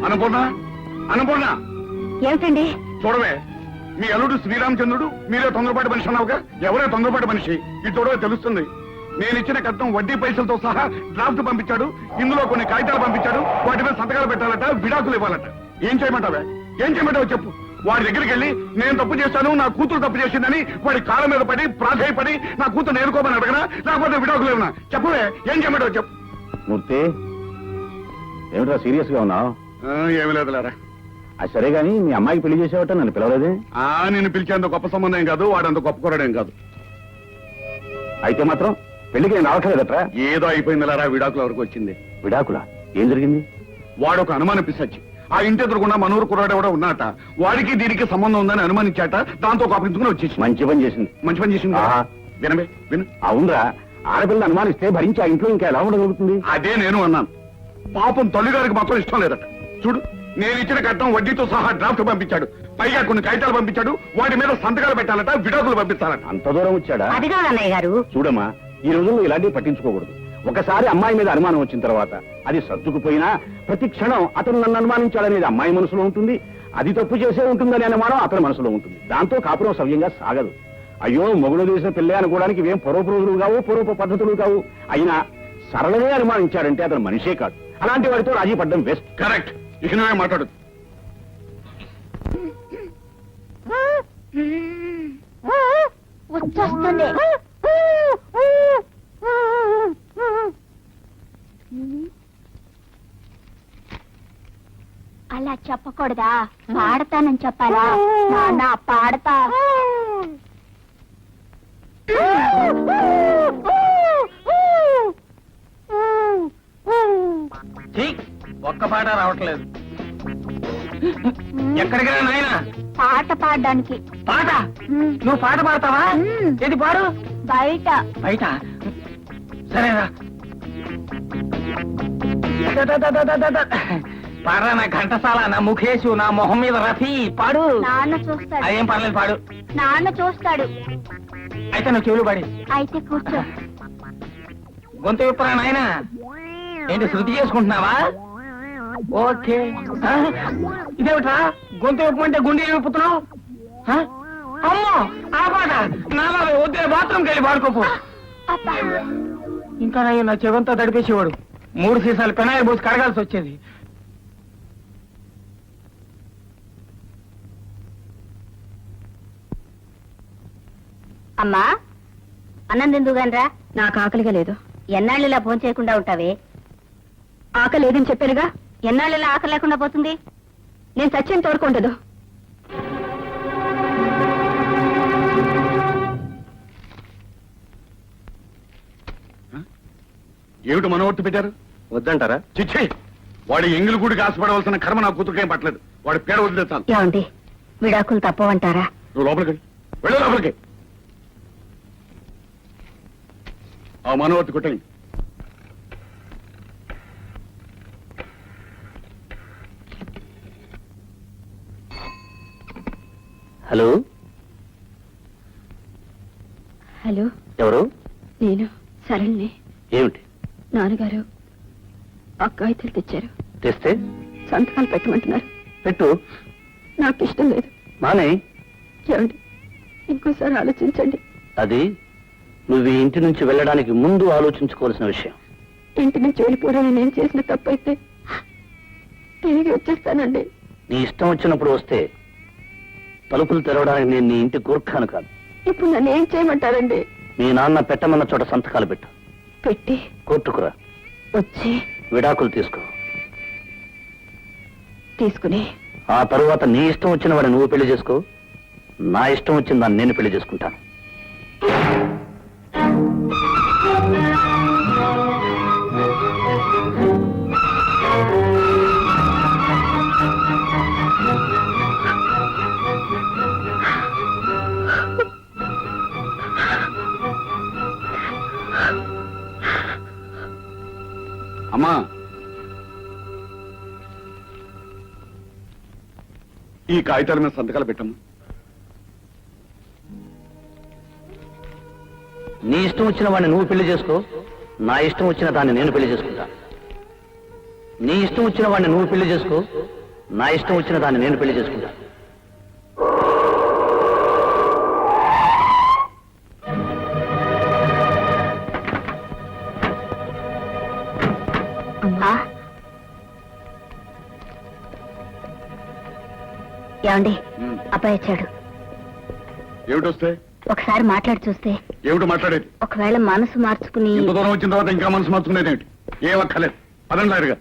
అన్నపూర్ణ, అన్నపూర్ణ, ఏమిటండి? చూడవే, మీ అల్లుడు శ్రీరామచంద్రుడు, మీరే తొందరపాటు మనిషి అన్నావుగా. ఎవరే తొందరపాటు మనిషి? ఇది చూడవే తెలుస్తుంది. నేను ఇచ్చిన కట్నం వడ్డీ పైసలతో సహా డ్రాఫ్ట్ పంపించాడు. ఇందులో కొన్ని కాగితాలు పంపించాడు. వాటి మీద సంతకాలు పెట్టాలట, విడాకులు ఇవ్వాలట. ఏం చేయమంటావే? ఏం చేయమంటావు చెప్పు. వాడి దగ్గరికి వెళ్ళి నేను తప్పు చేశాను, నా కూతురు తప్పు చేసిందని వాడి కాళ్ళ మీద పడి ప్రాధాయపడి నా కూతురు నేర్కోమని అడగనా, లేకపోతే విడాకులు ఏమన్నా? చెప్పవే, ఏం చేయమంటావు చెప్పు. మూర్తి, ఏమిట్రా సీరియస్ గా ఉన్నావు? ఏమి లేదులేరా. అది సరే గాని మీ అమ్మాయికి పెళ్లి చేసేవట నన్ను పిలవలేదే? నేను పిలిచేంత గొప్ప సంబంధం కాదు, వాడంత గొప్ప కూరడేం కాదు. అయితే మాత్రం పెళ్లికి నేను రావట్లేదట్రా? ఏదో అయిపోయిందిలేరా, విడాకుల వరకు వచ్చింది. విడాకులా? ఏం జరిగింది? వాడు ఒక అనుమానం పిసచ్చి ఆ ఇంటి ఎదురుకుండా మనూరు కుర్రాడు కూడా ఉన్నట. వాడికి దీనికి సంబంధం ఉందని అనుమానించాట. దాంతో కోపించుకుని వచ్చేసి మంచి పని చేసింది. మంచి పని చేసింది. వినవే, విను. అవునరా, ఆడపిల్లని అనుమానిస్తే భరించి ఆ ఇంట్లో ఇంకా ఎలా ఉండగలుగుతుంది? అదే నేను అన్నాను. పాపం తల్లిగారికి మాత్రం ఇష్టం లేదట. చూడు, నేను ఇచ్చిన కట్నం వడ్డీతో సహా డ్రాఫ్ట్ పంపించాడు. పైగా కొన్ని కాగితాలు పంపించాడు. వాటి మీద సంతకాలు పెట్టాలట, విడాకులు పంపిస్తారట. అంత దూరం వచ్చాడా? అది కాదు అన్నయ్య గారు. చూడమ్మా, ఈ రోజుల్లో ఇలాంటివి పట్టించుకోకూడదు. ఒకసారి అమ్మాయి మీద అనుమానం వచ్చిన తర్వాత అది సర్దుకుపోయినా ప్రతి క్షణం అతను నన్ను అనుమానించాడనేది అమ్మాయి మనసులో ఉంటుంది. అది తప్పు చేసే ఉంటుందనే అనుమానం అతని మనసులో ఉంటుంది. దాంతో కాపురం సవ్యంగా సాగదు. అయ్యో, మొగుడు చేసిన పెళ్ళే అనుకోవడానికి ఇవేం పూర్వపు రోజులు కావు, పూర్వపు పద్ధతులు కావు. అయినా సరళనే అనుమానించాడంటే అతను మనిషే కాదు. అలాంటి వాడితో రాజీ పడ్డం బెస్ట్. కరెక్ట్. ఇక నువ్వే మాట్లాడు. వచ్చేస్తుంది. అలా చెప్పకూడదా? పాడతానని చెప్పాలా? నాన్న పాడతా. ఒక్క పాట రావట్లేదు. ఎక్కడికి రా నాయనా? పాట పాడడానికి. పాట? నువ్వు పాట పాడతావా? ఏది పాడు? బయట. బయట? సరేరా, పాడరా. నా ఘంటసాల, నా ముఖేషు, నా మొహం మీద రఫీ, పాడు. నాన్న చూస్తాడు. అదేం పర్లేదు, పాడు. నాన్న చూస్తాడు. అయితే నువ్వు చెవులు పాడి. అయితే కూర్చో. గొంతు విప్పరా నాయనా. ఏంటి, శృతి చేసుకుంటున్నావా? ఓకే. ఇదేమిట్రా, గొంతు విప్పమంటే గుండె విప్పుతున్నావు? అమ్మో, ఆ పాట నా వద్దే, బాత్రూమ్కి వెళ్ళి పాడుకోపో. ఇంకా నా చెవంతా తడిపేసేవాడు. 3 సీసాలు పెనాయిల్ పోసి కడగాల్సి వచ్చేది. అమ్మా, అన్నం తిందుగానరా. నాకు ఆకలిగా లేదు. ఎన్నాళ్ళు ఇలా భోజనం చేయకుండా ఉంటావే? ఆకలి లేదని చెప్పానుగా. ఎన్నాళ్ళు ఇలా ఆకలి లేకుండా పోతుంది? నేను సత్యం తోడుకుంటదు. ఏమిటి మనవర్తి పెట్టారు? వద్దంటారా? చిచ్చి, వాడి ఎంగిలి గుడికి ఆశపడవలసిన కర్మ నా కూతురుకేం పట్టలేదు. వాడి పేడ వదిలేస్తాను. ఏమండి, విడాకులు తప్పవంటారా? నువ్వు లోపలికి వెళ్ళు, లోపలికి. ఆ మనవర్తి కొట్టండి. హలో. హలో, ఎవరు? నేను సరళిని. ఏమిటి? నాన్నగారు అక్కాయితలు తెచ్చారు. తెస్తే సంతకాలు పెట్టమంటున్నారు. పెట్టు. నాకు ఇష్టం లేదు. మానే. ఏమండి, ఇంకోసారి ఆలోచించండి. అది నువ్వు ఈ ఇంటి నుంచి వెళ్ళడానికి ముందు ఆలోచించుకోవాల్సిన విషయం. ఇంటి నుంచి వెళ్ళిపోవడం నేను చేసిన తప్పైతే తిరిగి వచ్చేస్తానండి. నీ ఇష్టం వచ్చినప్పుడు వస్తే తలుపులు తెరవడానికి నేను నీ ఇంటి గూర్ఖాను కాదు. ఇప్పుడు నన్ను ఏం చేయమంటారండి? మీ నాన్న పెట్టమన్న చోట సంతకాలు పెట్టు. పెట్టి కోర్టుకురా. వచ్చి విడాకులు తీసుకో. తీసుకుని ఆ తరువాత నీ ఇష్టం వచ్చిన వాడిని నువ్వు పెళ్లి చేసుకో. నా ఇష్టం వచ్చిన దాన్ని నేను పెళ్లి చేసుకుంటాను. అమ్మా, ఈ కాగితాల మీద సంతకాలు పెట్టమ్మా. నీ ఇష్టం వచ్చిన వాడిని నువ్వు పెళ్లి చేసుకో. నా ఇష్టం వచ్చిన దాన్ని నేను పెళ్లి చేసుకుంటా. నీ ఇష్టం వచ్చిన వాడిని నువ్వు పెళ్లి చేసుకో. నా ఇష్టం వచ్చిన దాన్ని నేను పెళ్లి చేసుకుంటా. అమ్మా ఏమండి అబ్బాయి వచ్చాడు. ఏమిటి వస్తే? ఒకసారి మాట్లాడి చూస్తే. ఏమిటి మాట్లాడేది? ఒకవేళ మనసు మార్చుకుని ఇంత దూరం వచ్చిన తర్వాత ఇంకా మనసు మార్చుకునేది ఏమిటి? ఏం అక్కర్లేదు, పదండి లాయరుగా.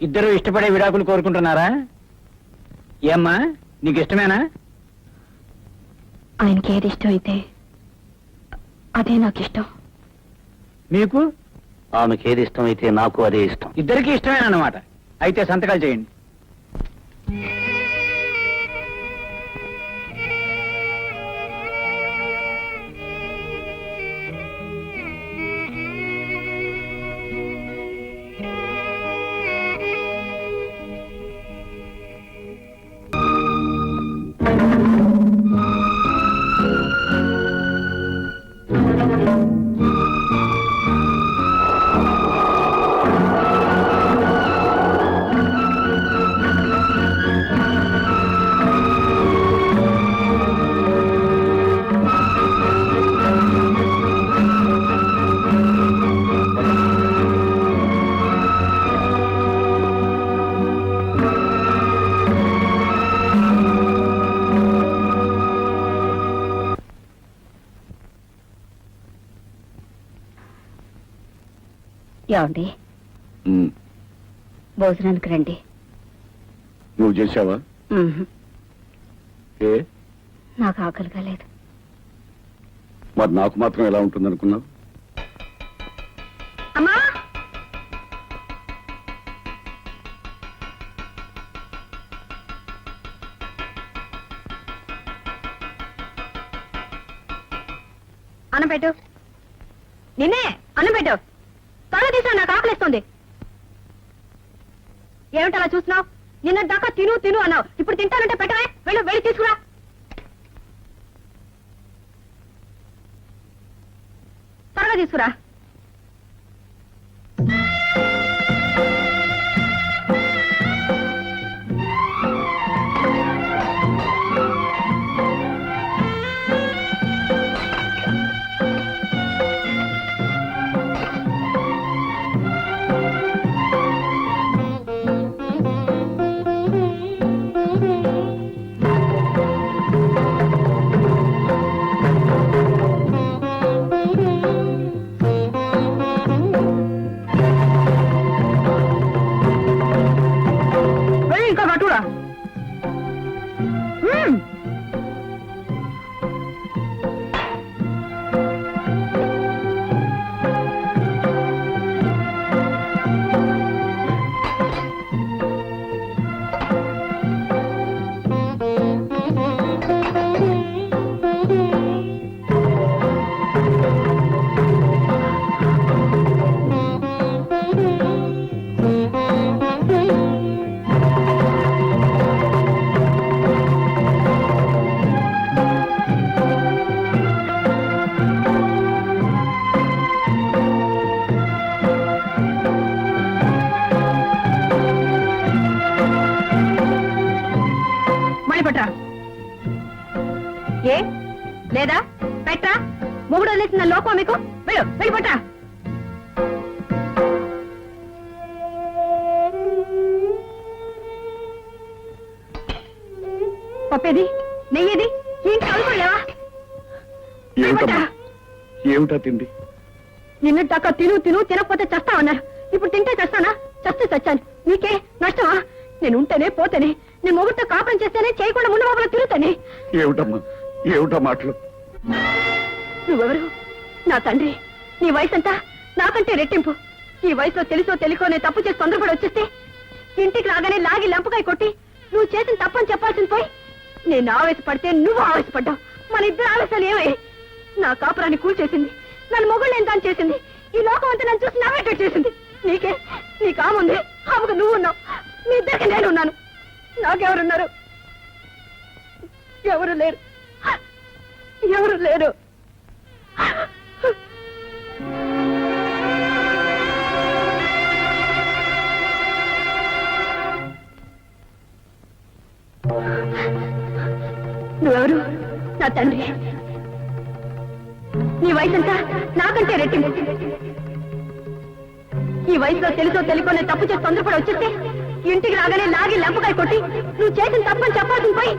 ఇద్దరు ఇష్టపడే విడాకులు కోరుకుంటున్నారా? ఏమ్మా, నీకు ఇష్టమేనా? ఆయనకి ఏది ఇష్టం అయితే అదే నాకు ఇష్టం. మీకు? ఆమెకి ఏది ఇష్టమైతే నాకు అదే ఇష్టం. ఇద్దరికి ఇష్టమేనన్నమాట. అయితే సంతకాలు చేయండి. ఏమండి భోజనానికి రండి. నువ్వు చేసావా? ఉహు, ఏ నాకు ఆకలిగా లేదు. మరి నాకు మాత్రం ఎలా ఉంటుంది అనుకున్నావు? అమ్మా అన్నం పెట్టు. నిన్నే అన్నం పెట్టు. త్వరగా తీసా, నాకు ఆకలిస్తుంది. ఏమిటలా చూస్తున్నావు? నిన్న దాకా తిను తిను అన్నావు, ఇప్పుడు తింటానంటే పెట్టవే. వెళ్ళు, వెళ్ళి తీసుకురా. త్వరగా తీసుకురా. ఇంకా కట్టురా. ఏ లేదా పెట్టా? మొగుడు వదిలేసిన లోపం మీకు? వెళ్ళు, వెళ్ళి పట్టా. పప్పేది, నెయ్యేది, ఇంకా అనుకోలేవా? ఏమిటా తిండి? నిన్నటాక తిను తిను, తినకపోతే చస్తావన్నారు. ఇప్పుడు తింటే చస్తానా? చస్తే చచ్చాను. నీకే నష్టమా? నేను ఉంటేనే పోతేనే, నేను మొగుడితో కాపురం చేస్తేనే, చేయకుండా ముందు బాబులో తిరుగుతానే. ఏమిటమ్మా, ఏమిటా మాటలు? నువ్వెవరు? నా తండ్రి. నీ వయసు అంతా నాకంటే రెట్టింపు. ఈ వయసులో తెలుసో తెలికో నేను తప్పు చేసి తొందరపడి వచ్చేస్తే ఇంటికి రాగానే లాగి లంపకాయ కొట్టి నువ్వు చేసిన తప్పని చెప్పాల్సింది పోయి నేను ఆవేశపడితే నువ్వు ఆవేశపడ్డావు. మన ఇద్దరు ఆవేశాలు ఏమై నా కాపురాన్ని కూల్చేసింది. నన్ను మొగుళ్ళు ఎంత అని చేసింది. ఈ లోకం అంతా నన్ను చూసి నవ్వేటట్టు చేసింది. నీకే నీ కాముంది, ఆమెకు నువ్వు ఉన్నావు. మీ ఇద్దరికి నేను ఉన్నాను. నాకెవరున్నారు? ఎవరు లేరు, ఎవరు లేరు. నువ్వెవరు? నా తండ్రి. నీ వయసంతా నాకంటే రెట్టింపు. ఈ వయసులో తెలుసో తెలియకోనే తప్పు చేసి తొందరపడి వచ్చేస్తే ఇంటికి రాగానే లాగి లంపకాయ కొట్టి నువ్వు చేసిన తప్పని చెప్పాల్సింది పోయి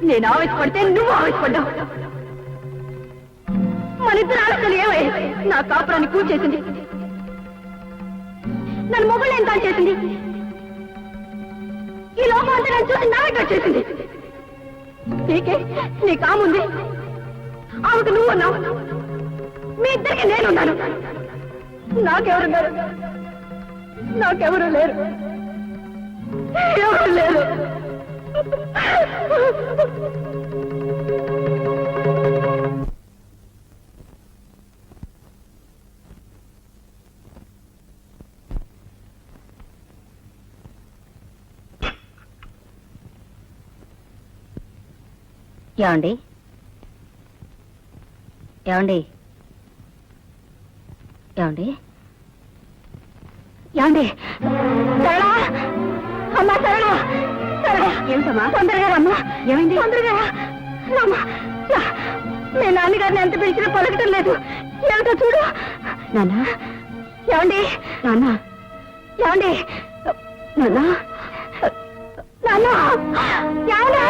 నేను ఆవేశపడితే నువ్వు ఆవేశపడ్డావు. మనిద్దరు ఆలోచనలు ఏమై నా కాపురాన్ని కూర్చేసింది. నన్ను మొగుళ్ళు ఎంత చేసింది. ఈ లోపం అంతా నన్ను చూసి నావేట చేసింది. నీకే నీ కాముంది, ఆమెకు నువ్వు ఉన్నావు. మీ ఇద్దరికి నేనున్నాను. నాకెవరున్నారు? నాకెవరు లేరు, ఎవరు లేరు. ఏమండి ఏమండి ఏమండి ఏమండి? సరళ, అమ్మా సరళ, సరళ. ఏమిటమ్మా? తొందరగా రమ్మా. ఏమైంది? తొందరగా రమ్మా. మీ నాన్నగారిని ఎంత పిలిచినా పలకటం లేదు. ఏమిటో చూడు. నాన్న, ఏమండి? నాన్న, ఏమండి? నాన్న, నాన్న, ఏమండి?